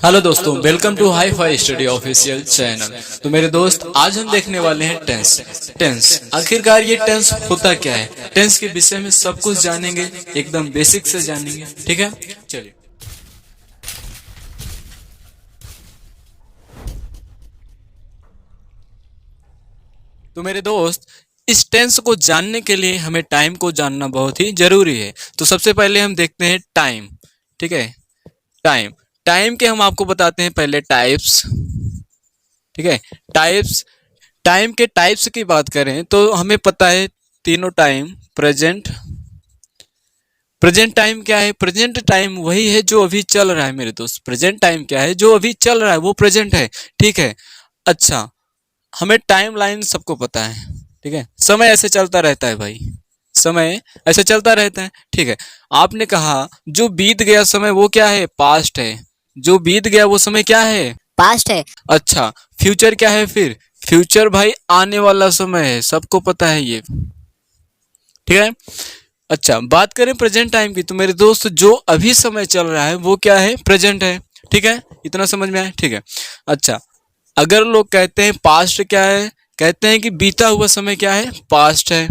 Hello दोस्तों, welcome to hi fi study official channel. तो मेरे दोस्त, आज हम देखने वाले हैं टेंस। आखिरकार ये टेंस होता क्या है, टेंस के विषय में सब कुछ जानेंगे, एकदम बेसिक से जानेंगे। ठीक है, चलिए। तो मेरे दोस्त, इस टेंस को जानने के लिए हमें टाइम को जानना बहुत ही जरूरी है। तो सबसे पहले हम देखते हैं टाइम। ठीक है, टाइम टाइम के हम आपको बताते हैं पहले टाइप्स। ठीक है, टाइप्स टाइम के टाइप्स की बात करें तो हमें पता है तीनों टाइम। प्रेजेंट प्रेजेंट टाइम क्या है? प्रेजेंट टाइम वही है जो अभी चल रहा है मेरे दोस्त। प्रेजेंट टाइम क्या है? जो अभी चल रहा है वो प्रेजेंट है। ठीक है, अच्छा, हमें टाइम लाइन सबको पता है। ठीक है, समय ऐसे चलता रहता है भाई, समय ऐसे चलता रहता है। ठीक है, आपने कहा जो बीत गया समय वो क्या है? पास्ट है। जो बीत गया वो समय क्या है? पास्ट है। अच्छा, फ्यूचर क्या है फिर? फ्यूचर भाई आने वाला समय है, सबको पता है ये। ठीक है, अच्छा, बात करें प्रेजेंट टाइम की तो मेरे दोस्त जो अभी समय चल रहा है वो क्या है? प्रेजेंट है। ठीक है, इतना समझ में आया? ठीक है, अच्छा, अगर लोग कहते हैं पास्ट क्या है, कहते हैं कि बीता हुआ समय क्या है? पास्ट है।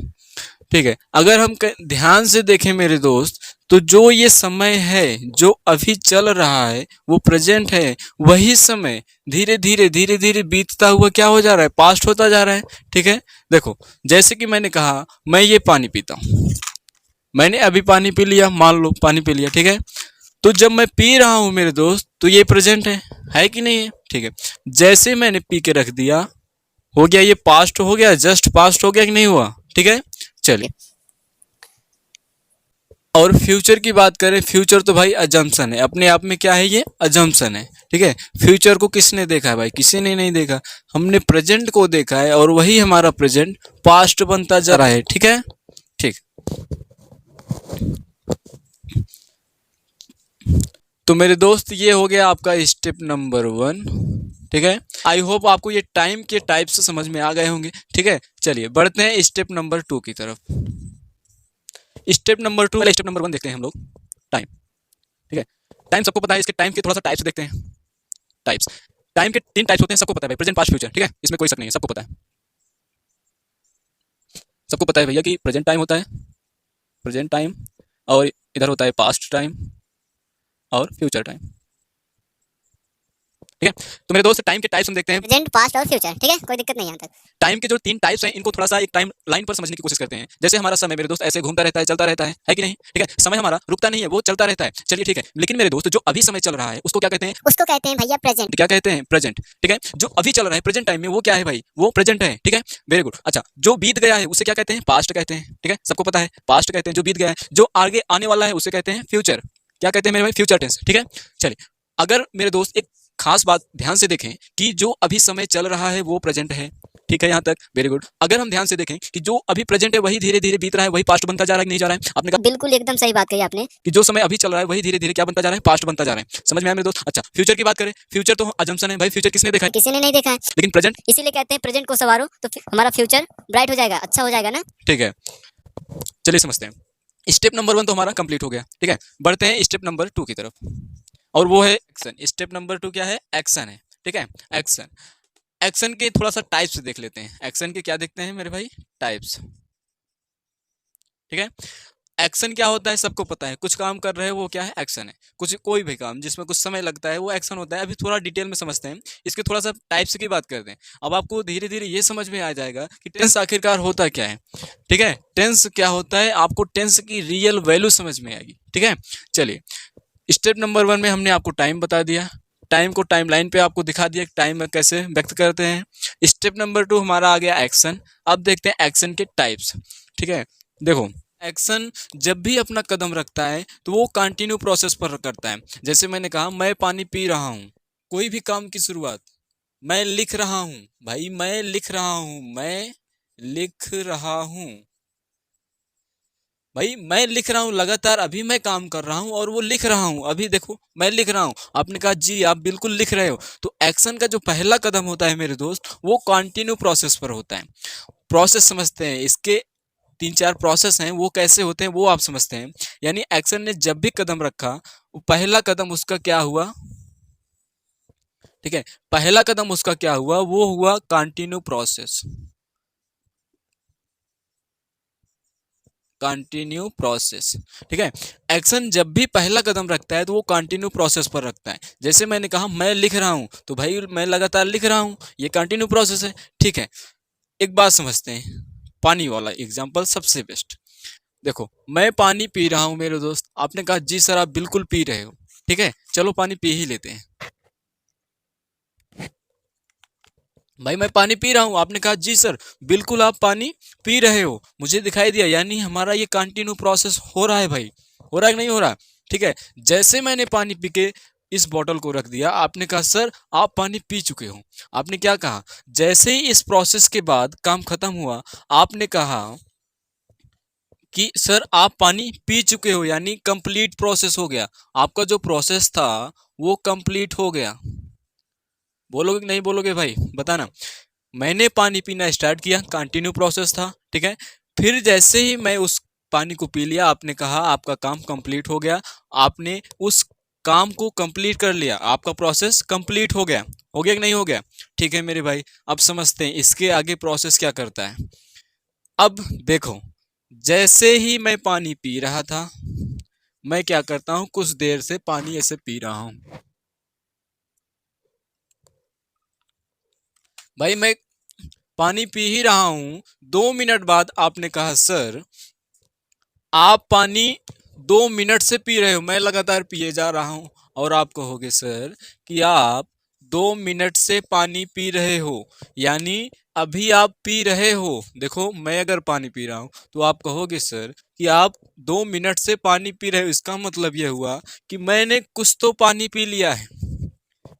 ठीक है, अगर हम ध्यान से देखें मेरे दोस्त, तो जो ये समय है जो अभी चल रहा है वो प्रेजेंट है। वही समय धीरे धीरे बीतता हुआ क्या हो जा रहा है? पास्ट होता जा रहा है। ठीक है, देखो, जैसे कि मैंने कहा मैं ये पानी पीता हूँ, मैंने अभी पानी पी लिया, मान लो पानी पी लिया। ठीक है, तो जब मैं पी रहा हूँ मेरे दोस्त तो ये प्रेजेंट है कि नहीं है? ठीक है, जैसे मैंने पी के रख दिया, हो गया ये पास्ट हो गया, जस्ट पास्ट हो गया कि नहीं हुआ? ठीक है, चलिए। और फ्यूचर की बात करें, फ्यूचर तो भाई अजम्पशन है, अपने आप में क्या है? ये अजम्पशन है। ठीक है, फ्यूचर को किसने देखा है भाई? किसी ने नहीं देखा, हमने प्रेजेंट को देखा है और वही हमारा प्रेजेंट पास्ट बनता जा रहा है। ठीक है, ठीक। तो मेरे दोस्त, ये हो गया आपका स्टेप नंबर 1। ठीक है, आई होप आपको ये टाइम के टाइप्स समझ में आ गए होंगे। ठीक है, चलिए बढ़ते हैं स्टेप नंबर 2 की तरफ। स्टेप नंबर 2, स्टेप नंबर 1 देखते हैं हम लोग। टाइम। ठीक है, टाइम सबको पता है, इसके टाइम के थोड़ा सा टाइप्स देखते हैं। टाइप्स, टाइम के 3 टाइप्स होते हैं, सबको पता है भाई, प्रेजेंट पास्ट फ्यूचर। ठीक है, इसमें कोई शक नहीं है, सबको पता है। सबको पता है भैया कि प्रेजेंट टाइम होता है, प्रेजेंट टाइम, और इधर होता है पास्ट टाइम और फ्यूचर टाइम। ठीक है, तो मेरे दोस्त टाइम के टाइप्स हम देखते हैं। प्रेजेंट, पास्ट और फ्यूचर। ठीक है, कोई दिक्कत नहीं यहाँ तक। टाइम के जो 3 टाइप्स हैं इनको थोड़ा सा एक टाइम लाइन पर समझने की कोशिश करते हैं। जैसे हमारा समय मेरे दोस्त ऐसे घूमता रहता है, चलता रहता है कि नहीं? ठीक है, समय हमारा रुकता नहीं है, वो चलता रहता है। चलिए ठीक है, लेकिन मेरे दोस्त जो अभी समय चल रहा है उसको क्या कहते हैं? उसको कहते हैं भैया प्रेजेंट। क्या कहते हैं? प्रेजेंट। ठीक है, जो अभी चल रहा है प्रेजेंट टाइम में वो क्या है भाई? वो प्रेजेंट है। ठीक है, वेरी गुड। अच्छा, जो बीत गया है उसे क्या कहते हैं? पास्ट कहते हैं। ठीक है, सबको पता है, पास्ट कहते हैं जो बीत गया है। जो आगे आने वाला है उसे कहते हैं फ्यूचर। क्या कहते हैं मेरे भाई? Future tense. ठीक है, चलिए, अगर मेरे दोस्त एक खास बात ध्यान से देखें कि जो अभी समय चल रहा है वो प्रेजेंट है। ठीक है, यहाँ तक वेरी गुड। अगर हम ध्यान से देखें कि जो अभी प्रेजेंट है वही धीरे धीरे बीत रहा है, वही पास्ट बनता जा रहा है कि नहीं जा रहा है? आपने कहा बिल्कुल एकदम सही बात कही आपने। कि जो समय अभी चल रहा है वही धीरे धीरे क्या बनता जा रहा है? पास्ट बनता जा रहा है। समझ में आया मेरे दोस्त? अच्छा, फ्यूचर की बात करें, फ्यूचर तो अजम्पशन है भाई, फ्यूचर किसने देखा है? किसी ने नहीं देखा है, लेकिन प्रेजेंट। इसीलिए कहते हैं प्रेजेंट को संवारो तो हमारा फ्यूचर ब्राइट हो जाएगा, अच्छा हो जाएगा ना। ठीक है, चलिए समझते हैं। स्टेप नंबर 1 तो हमारा कंप्लीट हो गया। ठीक है, बढ़ते हैं स्टेप नंबर 2 की तरफ, और वो है एक्शन। स्टेप नंबर 2 क्या है? एक्शन है। ठीक है, एक्शन। एक्शन के थोड़ा सा टाइप्स देख लेते हैं। एक्शन के क्या देखते हैं मेरे भाई? टाइप्स। ठीक है, एक्शन क्या होता है सबको पता है, कुछ काम कर रहे हैं वो क्या है? एक्शन है। कुछ कोई भी काम जिसमें कुछ समय लगता है वो एक्शन होता है। अभी थोड़ा डिटेल में समझते हैं, इसके थोड़ा सा टाइप्स की बात करते हैं। अब आपको धीरे धीरे ये समझ में आ जाएगा कि टेंस आखिरकार होता क्या है। ठीक है, टेंस क्या होता है, आपको टेंस की रियल वैल्यू समझ में आएगी। ठीक है, चलिए, स्टेप नंबर 1 में हमने आपको टाइम बता दिया, टाइम को टाइम लाइन पे आपको दिखा दिया, टाइम कैसे व्यक्त करते हैं। स्टेप नंबर 2 हमारा आ गया एक्शन। अब देखते हैं एक्शन के टाइप्स। ठीक है, देखो, एक्शन जब भी अपना कदम रखता है तो वो कंटिन्यू प्रोसेस पर करता है। जैसे मैंने कहा मैं पानी पी रहा हूँ, कोई भी काम की शुरुआत, मैं लिख रहा हूँ भाई, मैं लिख रहा हूँ, मैं लिख रहा हूँ भाई, मैं लिख रहा हूँ लगातार, अभी मैं काम कर रहा हूँ और वो लिख रहा हूँ, अभी देखो मैं लिख रहा हूँ। आपने कहा जी आप बिल्कुल लिख रहे हो, तो एक्शन का जो पहला कदम होता है मेरे दोस्त वो कंटिन्यू प्रोसेस पर होता है। प्रोसेस समझते हैं, इसके 3-4 प्रोसेस हैं, वो कैसे होते हैं वो आप समझते हैं। यानी एक्शन ने जब भी कदम रखा, वो पहला कदम उसका क्या हुआ? ठीक है, पहला कदम उसका क्या हुआ, वो हुआ कंटिन्यू प्रोसेस। कंटिन्यू प्रोसेस, ठीक है। एक्शन जब भी पहला कदम रखता है तो वो कंटिन्यू प्रोसेस पर रखता है। जैसे मैंने कहा मैं लिख रहा हूं, तो भाई मैं लगातार लिख रहा हूं, ये कंटिन्यू प्रोसेस है, ठीक है। एक बात समझते हैं, पानी वाला एग्जांपल सबसे बेस्ट। देखो मैं पानी पी रहा हूं मेरे दोस्त, आपने कहा जी सर आप बिल्कुल पी रहे हो, ठीक है, चलो पानी पी ही लेते हैं। भाई मैं पानी पी रहा हूं, आपने कहा जी सर बिल्कुल आप पानी पी रहे हो, मुझे दिखाई दिया, यानी हमारा ये कंटिन्यू प्रोसेस हो रहा है भाई, हो रहा है कि नहीं हो रहा, ठीक है। जैसे मैंने पानी पी के इस बोतल को रख दिया, आपने कहा सर आप पानी पी चुके हो। आपने क्या कहा, जैसे ही इस प्रोसेस के बाद काम खत्म हुआ, आपने कहा कि सर आप पानी पी चुके हो, यानी कंप्लीट प्रोसेस हो गया, आपका जो प्रोसेस था वो कंप्लीट हो गया। बोलोगे कि नहीं बोलोगे भाई, बताना। मैंने पानी पीना स्टार्ट किया, कंटिन्यू प्रोसेस था, ठीक है। फिर जैसे ही मैं उस पानी को पी लिया, आपने कहा आपका काम कंप्लीट हो गया, आपने उस काम को कंप्लीट कर लिया, आपका प्रोसेस कंप्लीट हो गया कि नहीं हो गया, ठीक है मेरे भाई। अब समझते हैं इसके आगे प्रोसेस क्या करता है। अब देखो, जैसे ही मैं पानी पी रहा था, मैं क्या करता हूं, कुछ देर से पानी ऐसे पी रहा हूं। भाई मैं पानी पी ही रहा हूं, 2 मिनट बाद आपने कहा सर आप पानी 2 मिनट से पी रहे हो, मैं लगातार पिए जा रहा हूं, और आप कहोगे सर कि आप 2 मिनट से पानी पी रहे हो, यानी अभी आप पी रहे हो। देखो मैं अगर पानी पी रहा हूं तो आप कहोगे सर कि आप 2 मिनट से पानी पी रहे हो, इसका मतलब यह हुआ कि मैंने कुछ तो पानी पी लिया है,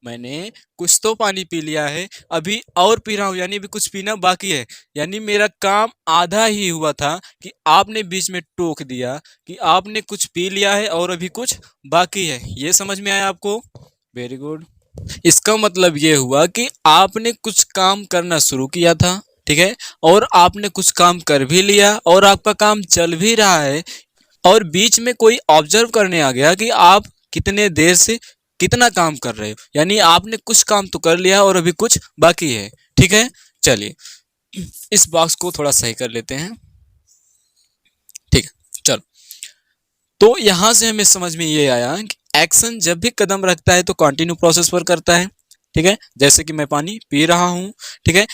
मैंने कुछ तो पानी पी लिया है, अभी और पी रहा हूं, यानी अभी कुछ पीना बाकी है, यानी मेरा काम आधा ही हुआ था कि आपने बीच में टोक दिया कि आपने कुछ पी लिया है और अभी कुछ बाकी है। ये समझ में आया आपको, वेरी गुड। इसका मतलब ये हुआ कि आपने कुछ काम करना शुरू किया था, ठीक है, और आपने कुछ काम कर भी लिया और आपका काम चल भी रहा है, और बीच में कोई ऑब्जर्व करने आ गया कि आप कितने देर से कितना काम कर रहे हो, यानी आपने कुछ काम तो कर लिया और अभी कुछ बाकी है, ठीक है। चलिए इस बॉक्स को थोड़ा सही कर लेते हैं, ठीक है, चलो। तो यहां से हमें समझ में ये आया कि एक्शन जब भी कदम रखता है तो कंटिन्यू प्रोसेस पर करता है, ठीक है। जैसे कि मैं पानी पी रहा हूं, ठीक है,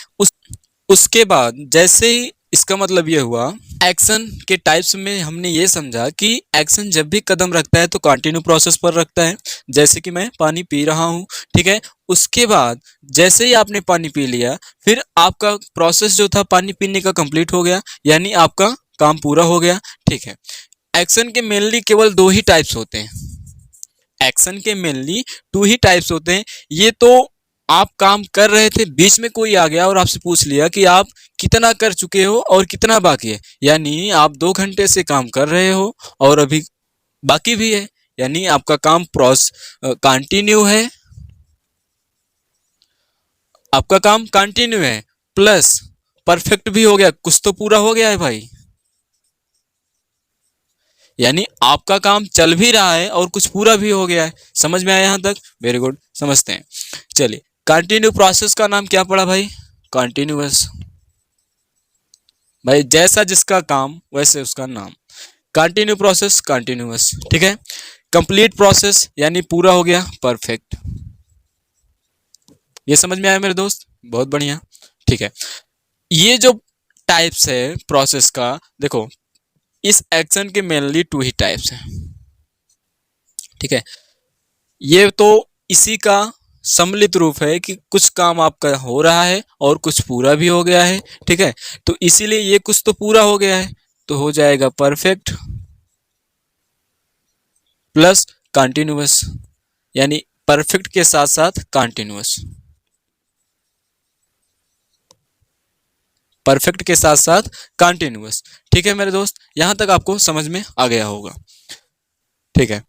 उसके बाद जैसे ही, इसका मतलब ये हुआ एक्शन के टाइप्स में हमने ये समझा कि एक्शन जब भी कदम रखता है तो कंटिन्यू प्रोसेस पर रखता है, जैसे कि मैं पानी पी रहा हूं, ठीक है। उसके बाद जैसे ही आपने पानी पी लिया, फिर आपका प्रोसेस जो था पानी पीने का कंप्लीट हो गया, यानी आपका काम पूरा हो गया, ठीक है। एक्शन के मेनली केवल 2 ही टाइप्स होते हैं, एक्शन के मेनली 2 ही टाइप्स होते हैं। ये तो आप काम कर रहे थे, बीच में कोई आ गया और आपसे पूछ लिया कि आप कितना कर चुके हो और कितना बाकी है, यानी आप 2 घंटे से काम कर रहे हो और अभी बाकी भी है, यानी आपका काम कंटिन्यू है, आपका काम कंटिन्यू है, प्लस परफेक्ट भी हो गया, कुछ तो पूरा हो गया है भाई, यानी आपका काम चल भी रहा है और कुछ पूरा भी हो गया है। समझ में आया यहां तक, वेरी गुड, समझते हैं। चलिए कंटिन्यू प्रोसेस का नाम क्या पड़ा भाई, कंटिन्यूअस। भाई जैसा जिसका काम वैसे उसका नाम, कंटिन्यू प्रोसेस कंटिन्यूअस, ठीक है। कंप्लीट प्रोसेस यानी पूरा हो गया, परफेक्ट। ये समझ में आया मेरे दोस्त, बहुत बढ़िया, ठीक है। ये जो टाइप्स है प्रोसेस का, देखो इस एक्शन के मेनली 2 ही टाइप्स हैं, ठीक है। ये तो इसी का सम्मिलित रूप है कि कुछ काम आपका हो रहा है और कुछ पूरा भी हो गया है, ठीक है। तो इसीलिए ये कुछ तो पूरा हो गया है तो हो जाएगा परफेक्ट प्लस कंटिन्यूअस, यानी परफेक्ट के साथ साथ कंटिन्यूअस, परफेक्ट के साथ साथ कंटिन्यूअस, ठीक है मेरे दोस्त, यहां तक आपको समझ में आ गया होगा, ठीक है।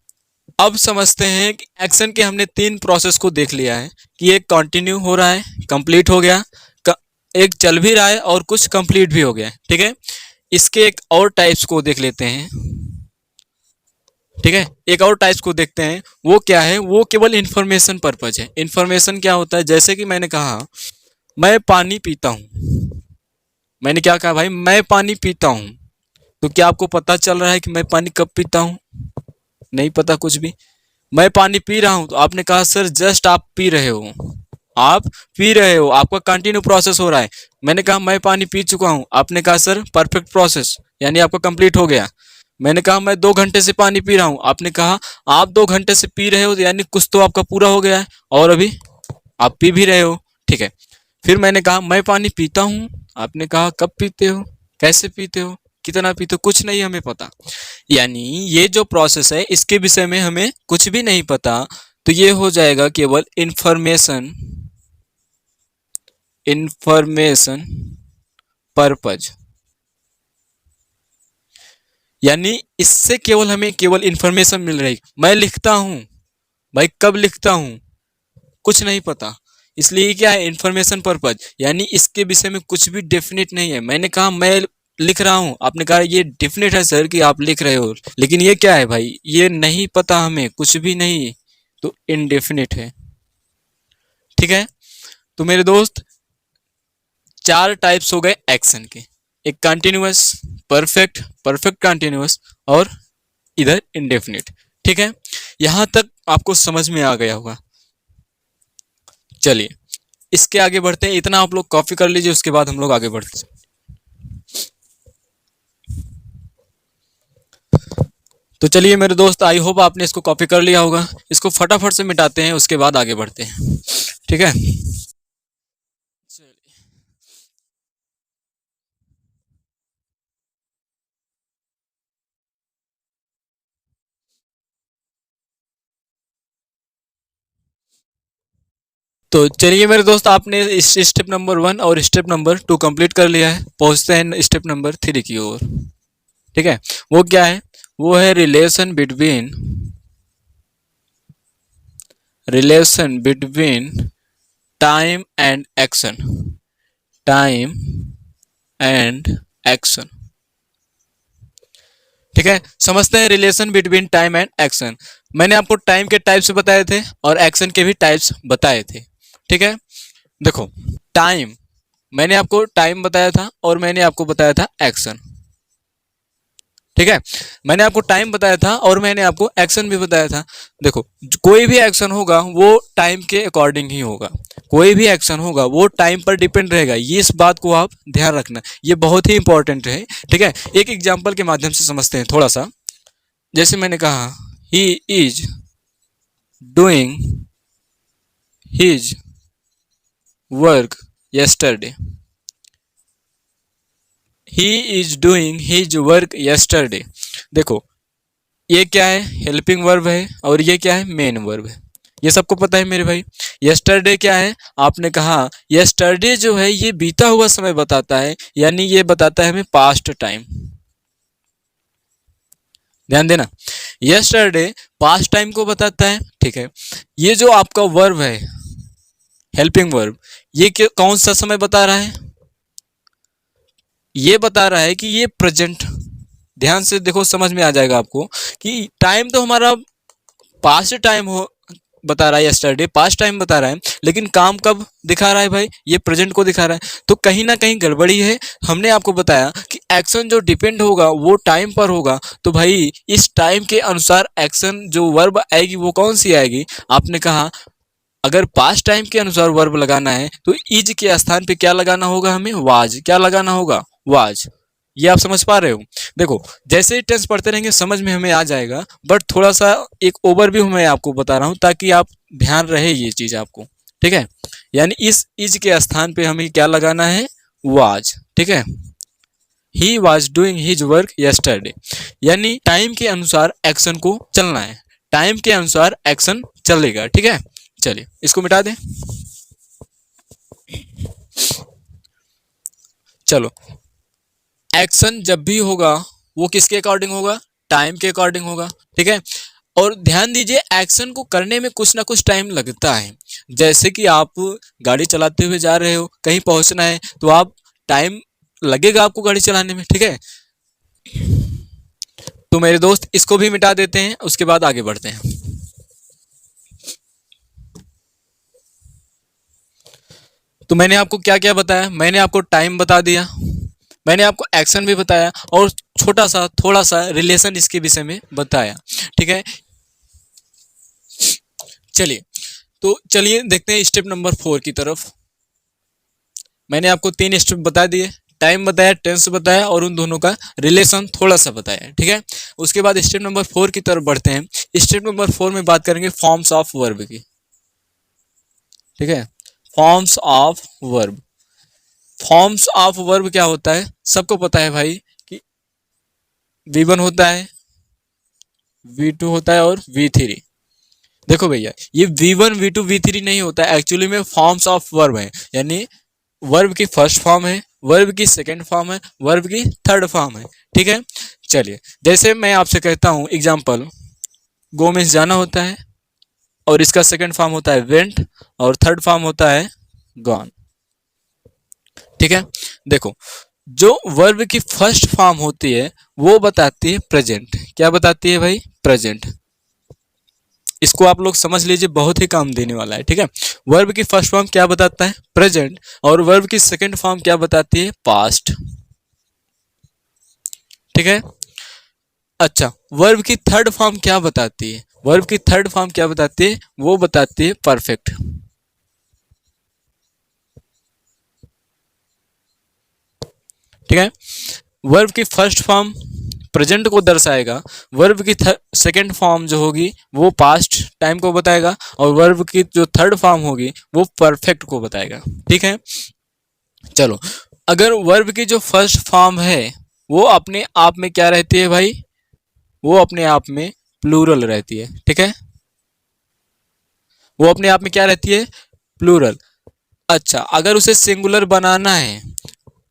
अब समझते हैं कि एक्शन के हमने 3 प्रोसेस को देख लिया है कि एक कंटिन्यू हो रहा है, कंप्लीट हो गया, एक चल भी रहा है और कुछ कंप्लीट भी हो गया है, ठीक है। इसके एक और टाइप्स को देख लेते हैं, ठीक है, एक और टाइप्स को देखते हैं। वो क्या है, वो केवल इंफॉर्मेशन पर्पज है। इंफॉर्मेशन क्या होता है, जैसे कि मैंने कहा मैं पानी पीता हूँ। मैंने क्या कहा भाई, मैं पानी पीता हूँ। तो क्या आपको पता चल रहा है कि मैं पानी कब पीता हूँ? नहीं पता कुछ भी। मैं पानी पी रहा हूँ तो आपने कहा सर जस्ट आप पी रहे हो, आप पी रहे हो, आपका कंटिन्यू प्रोसेस हो रहा है। मैंने कहा मैं पानी पी चुका हूँ, आपने कहा सर परफेक्ट प्रोसेस, यानी आपका कंप्लीट हो गया। मैंने कहा मैं 2 घंटे से पानी पी रहा हूँ, आपने कहा आप 2 घंटे से पी रहे हो, यानी कुछ तो आपका पूरा हो गया है और अभी आप पी भी रहे हो। ठीक है, फिर मैंने कहा मैं पानी पीता हूँ, आपने कहा कब पीते हो, कैसे पीते हो, कितना पीते हो, कुछ नहीं हमें पता। यानी ये जो प्रोसेस है इसके विषय में हमें कुछ भी नहीं पता। तो ये हो जाएगा केवल इंफॉर्मेशन, इंफॉर्मेशन पर्पज। यानी इससे केवल हमें केवल इंफॉर्मेशन मिल रही। मैं लिखता हूं, भाई कब लिखता हूं कुछ नहीं पता, इसलिए क्या है इंफॉर्मेशन पर्पज। यानी इसके विषय में कुछ भी डेफिनेट नहीं है। मैंने कहा मैं लिख रहा हूं, आपने कहा ये डेफिनेट है सर कि आप लिख रहे हो, लेकिन ये क्या है भाई, ये नहीं पता हमें कुछ भी नहीं, तो इनडेफिनेट है। ठीक है, तो मेरे दोस्त 4 टाइप्स हो गए एक्शन के, एक कंटिन्यूअस, परफेक्ट, परफेक्ट कंटिन्यूअस और इधर इनडेफिनिट। ठीक है, यहां तक आपको समझ में आ गया होगा। चलिए इसके आगे बढ़ते हैं, इतना आप लोग कॉपी कर लीजिए, उसके बाद हम लोग आगे बढ़ते हैं। तो चलिए मेरे दोस्त, आई होप आपने इसको कॉपी कर लिया होगा। इसको फटाफट से मिटाते हैं, उसके बाद आगे बढ़ते हैं। ठीक है, तो चलिए मेरे दोस्त, आपने इस स्टेप नंबर 1 और स्टेप नंबर 2 कंप्लीट कर लिया है। पहुंचते हैं स्टेप नंबर 3 की ओर। ठीक है, वो क्या है, वो है relation between time and action, time and action. ठीक है, समझते हैं relation between time and action. मैंने आपको टाइम के टाइप्स बताए थे और एक्शन के भी टाइप्स बताए थे। ठीक है, देखो टाइम, मैंने आपको टाइम बताया था और मैंने आपको बताया था एक्शन। ठीक है, मैंने आपको टाइम बताया था और मैंने आपको एक्शन भी बताया था। देखो कोई भी एक्शन होगा वो टाइम के अकॉर्डिंग ही होगा, कोई भी एक्शन होगा वो टाइम पर डिपेंड रहेगा, ये इस बात को आप ध्यान रखना, ये बहुत ही इंपॉर्टेंट है। ठीक है, एक एग्जांपल के माध्यम से समझते हैं थोड़ा सा। जैसे मैंने कहा he is doing his work yesterday, he is doing his work yesterday। देखो ये क्या है, हेल्पिंग वर्ब है और ये क्या है, मेन वर्ब है। ये सबको पता है मेरे भाई। यस्टरडे क्या है, आपने कहा यस्टरडे जो है ये बीता हुआ समय बताता है, यानी ये बताता है हमें पास्ट टाइम। ध्यान देना, यस्टरडे पास्ट टाइम को बताता है। ठीक है, ये जो आपका वर्ब है हेल्पिंग वर्ब, ये कौन सा समय बता रहा है, ये बता रहा है कि ये प्रेजेंट। ध्यान से देखो, समझ में आ जाएगा आपको कि टाइम तो हमारा पास्ट टाइम हो बता रहा है, यस्टरडे पास्ट टाइम बता रहा है, लेकिन काम कब दिखा रहा है भाई, ये प्रेजेंट को दिखा रहा है। तो कहीं ना कहीं गड़बड़ी है। हमने आपको बताया कि एक्शन जो डिपेंड होगा वो टाइम पर होगा, तो भाई इस टाइम के अनुसार एक्शन जो वर्ब आएगी वो कौन सी आएगी, आपने कहा अगर पास्ट टाइम के अनुसार वर्ब लगाना है तो इज के स्थान पे क्या लगाना होगा, हमें वाज, क्या लगाना होगा, वाज। ये आप समझ पा रहे हो। देखो जैसे ही टेंस पढ़ते रहेंगे समझ में हमें आ जाएगा, बट थोड़ा सा एक ओवरव्यू मैं आपको बता रहा हूं ताकि आप ध्यान रहे ये चीज आपको। ठीक है, यानी इस इज के स्थान पे हमें क्या लगाना है, वाज। ठीक है, he was doing his work yesterday, यानी टाइम के अनुसार एक्शन को चलना है, टाइम के अनुसार एक्शन चलेगा। ठीक है, चलिए इसको मिटा दें। चलो, एक्शन जब भी होगा वो किसके अकॉर्डिंग होगा, टाइम के अकॉर्डिंग होगा। ठीक है, और ध्यान दीजिए एक्शन को करने में कुछ ना कुछ टाइम लगता है। जैसे कि आप गाड़ी चलाते हुए जा रहे हो, कहीं पहुंचना है तो आप टाइम लगेगा आपको गाड़ी चलाने में। ठीक है, तो मेरे दोस्त इसको भी मिटा देते हैं, उसके बाद आगे बढ़ते हैं। तो मैंने आपको क्या क्या बताया, मैंने आपको टाइम बता दिया, मैंने आपको एक्शन भी बताया, और छोटा सा थोड़ा सा रिलेशन इसके विषय में बताया। ठीक है, चलिए तो चलिए देखते हैं स्टेप नंबर 4 की तरफ। मैंने आपको 3 स्टेप बता दिए, टाइम बताया, टेंस बताया, और उन दोनों का रिलेशन थोड़ा सा बताया। ठीक है, उसके बाद स्टेप नंबर 4 की तरफ बढ़ते हैं। स्टेप नंबर 4 में बात करेंगे फॉर्म्स ऑफ वर्ब की। ठीक है, forms of verb. Forms of verb क्या होता है, सबको पता है भाई कि V1 होता है, V2 होता है और V3। देखो भैया, ये V1 V2 V3 नहीं होता है, एक्चुअली में फॉर्म्स ऑफ वर्ब है, यानी वर्ब की फर्स्ट फॉर्म है, वर्ब की सेकंड फॉर्म है, वर्ब की थर्ड फॉर्म है। ठीक है, चलिए जैसे मैं आपसे कहता हूं एग्जांपल, गो मीन्स जाना होता है, और इसका सेकंड फॉर्म होता है वेंट, और थर्ड फॉर्म होता है गॉन। ठीक है, देखो जो वर्ब की फर्स्ट फॉर्म होती है वो बताती है प्रेजेंट। क्या बताती है भाई, प्रेजेंट। इसको आप लोग समझ लीजिए, बहुत ही काम देने वाला है। ठीक है, वर्ब की फर्स्ट फॉर्म क्या बताता है, प्रेजेंट, और वर्ब की सेकंड फॉर्म क्या बताती है, पास्ट। ठीक है, अच्छा वर्ब की थर्ड फॉर्म क्या बताती है, वर्ब की थर्ड फॉर्म क्या बताती है, वो बताती है परफेक्ट। ठीक है, वर्ब की फर्स्ट फॉर्म प्रेजेंट को दर्शाएगा, वर्ब की सेकंड फॉर्म जो होगी वो पास्ट टाइम को बताएगा, और वर्ब की जो थर्ड फॉर्म होगी वो परफेक्ट को बताएगा। ठीक है, चलो अगर वर्ब की जो फर्स्ट फॉर्म है वो अपने आप में क्या रहती है भाई, वो अपने आप में प्लूरल रहती है। ठीक है, वो अपने आप में क्या रहती है, प्लूरल। अच्छा अगर उसे सिंगुलर बनाना है,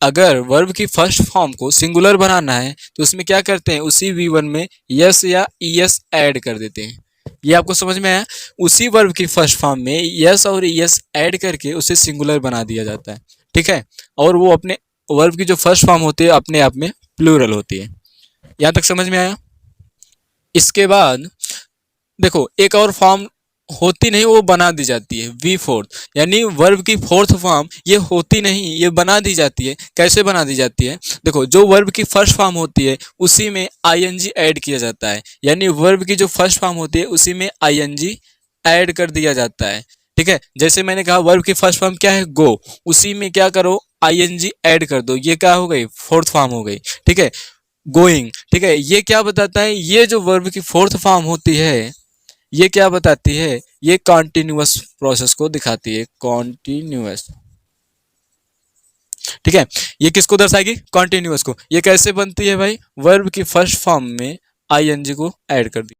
अगर वर्ब की फर्स्ट फॉर्म को सिंगुलर बनाना है तो उसमें क्या करते हैं, उसी V1 में यस या ईएस ऐड कर देते हैं। ये आपको समझ में आया, उसी वर्ब की फर्स्ट फॉर्म में यस और ईएस ऐड करके उसे सिंगुलर बना दिया जाता है। ठीक है, और वो अपने वर्ब की जो फर्स्ट फॉर्म होती है अपने आप में प्लूरल होती है। यहां तक समझ में आया। इसके बाद देखो एक और फॉर्म होती नहीं, वो बना दी जाती है V4, यानी वर्ब की फोर्थ फॉर्म ये होती नहीं, ये बना दी जाती है। कैसे बना दी जाती है, देखो जो वर्ब की फर्स्ट फॉर्म होती है उसी में आईएनजी ऐड किया जाता है, यानी वर्ब की जो फर्स्ट फॉर्म होती है उसी में आईएनजी ऐड कर दिया जाता है। ठीक है, जैसे मैंने कहा वर्ब की फर्स्ट फॉर्म क्या है, गो, उसी में क्या करो, आईएनजी ऐड कर दो, ये क्या हो गई, फोर्थ फॉर्म हो गई। ठीक है, गोइंग। ठीक है, ये क्या बताता है, ये जो वर्ब की फोर्थ फॉर्म होती है ये क्या बताती है, ये कॉन्टिन्यूअस प्रोसेस को दिखाती है, कॉन्टिन्यूअस। ठीक है, ये किसको दर्शाएगी, कॉन्टिन्यूअस को। ये कैसे बनती है भाई, वर्ब की फर्स्ट फॉर्म में आईएनजी को ऐड कर दी।